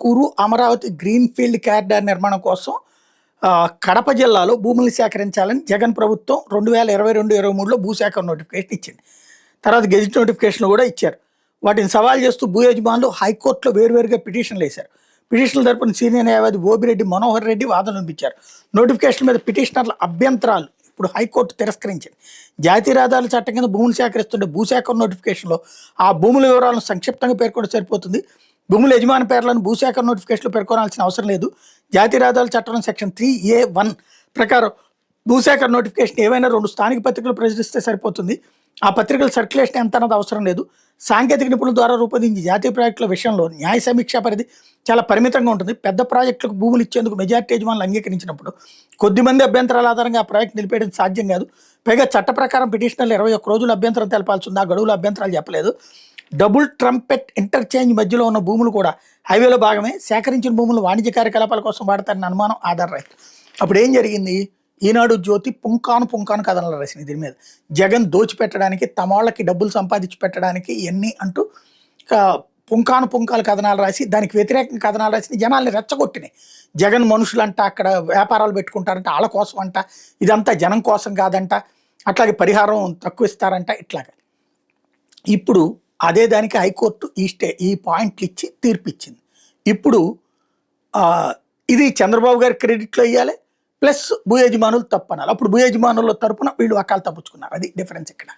కూరు Amaravati greenfield corridor నిర్మాణం కోసం కడప జిల్లాలో భూముల్ని సేకరించాలని జగన్ ప్రభుత్వం 2022, 23లో భూసేకరణ నోటిఫికేషన్ ఇచ్చింది. తర్వాత గెజిట్ నోటిఫికేషన్లు కూడా ఇచ్చారు. వాటిని సవాల్ చేస్తూ భూ యజమానులు హైకోర్టులో వేర్వేరుగా పిటిషన్లు వేశారు. పిటిషన్ల తరపున సీనియర్ న్యాయవాది ఓబిరెడ్డి మనోహర్ రెడ్డి వాదనలు వినిపించారు. నోటిఫికేషన్ మీద పిటిషనర్ల అభ్యంతరాలు ఇప్పుడు హైకోర్టు తిరస్కరించింది. జాతీయ రహదారుల చట్టం కింద భూములు సేకరిస్తుంటే భూసేకరణ నోటిఫికేషన్లో ఆ భూముల వివరాలను సంక్షిప్తంగా పేర్కొంటే సరిపోతుంది. భూముల యజమాని పేర్లను భూసేకరణ నోటిఫికేషన్లో పేర్కొనాల్సిన అవసరం లేదు. జాతీయ రహదారుల చట్టం సెక్షన్ 3A(1) ప్రకారం భూసేకరణ నోటిఫికేషన్ ఏవైనా 2 స్థానిక పత్రికలు ప్రచురిస్తే సరిపోతుంది. ఆ పత్రికల సర్క్యులేషన్ ఎంత అన్నది అవసరం లేదు. సాంకేతిక నిపుణుల ద్వారా రూపొందించిన జాతీయ ప్రాజెక్టుల విషయంలో న్యాయ సమీక్షా పరిధి చాలా పరిమితంగా ఉంటుంది. పెద్ద ప్రాజెక్టులకు భూములు ఇచ్చేందుకు మెజార్టీ యజమానులు అంగీకరించినప్పుడు కొద్దిమంది అభ్యంతరాల ఆధారంగా ఆ ప్రాజెక్టు నిలిపేయడం సాధ్యం కాదు. పైగా చట్ట ప్రకారం పిటిషనర్లు 21 రోజులు అభ్యంతరం తెలపాల్సి ఉంది. ఆ గడువులో అభ్యంతరాలు చెప్పలేదు. డబుల్ ట్రంపెట్ ఇంటర్చేంజ్ మధ్యలో ఉన్న భూములు కూడా హైవేలో భాగమే. సేకరించిన భూములు వాణిజ్య కార్యకలాపాల కోసం వాడతారన్న అనుమానం ఆధారరైంది. అప్పుడు ఏం జరిగింది? ఈనాడు జ్యోతి పుంకాను కథనాలు రాసింది దీని మీద. జగన్ దోచిపెట్టడానికి, తమ వాళ్ళకి డబ్బులు సంపాదించి పెట్టడానికి ఇవన్నీ అంటూ పుంకాలు కథనాలు రాసి దానికి వ్యతిరేకంగా కథనాలు రాసి జనాల్ని రెచ్చగొట్టినాయి. జగన్ మనుషులంట, అక్కడ వ్యాపారాలు పెట్టుకుంటారంట, వాళ్ళ కోసం అంట, ఇదంతా జనం కోసం కాదంట, అట్లాగే పరిహారం తక్కువ ఇస్తారంట, ఇట్లాగా. ఇప్పుడు అదే దానికి హైకోర్టు ఈ పాయింట్లు ఇచ్చి తీర్పు ఇచ్చింది. ఇప్పుడు ఇది చంద్రబాబు గారి క్రెడిట్లో ఇవ్వాలి, ప్లస్ భూ యజమానులు తప్పు అనాలి. అప్పుడు భూ యజమానుల తరపున వీళ్ళు వకాలు తప్పుచుకున్నారు. అది డిఫరెన్స్ ఇక్కడ.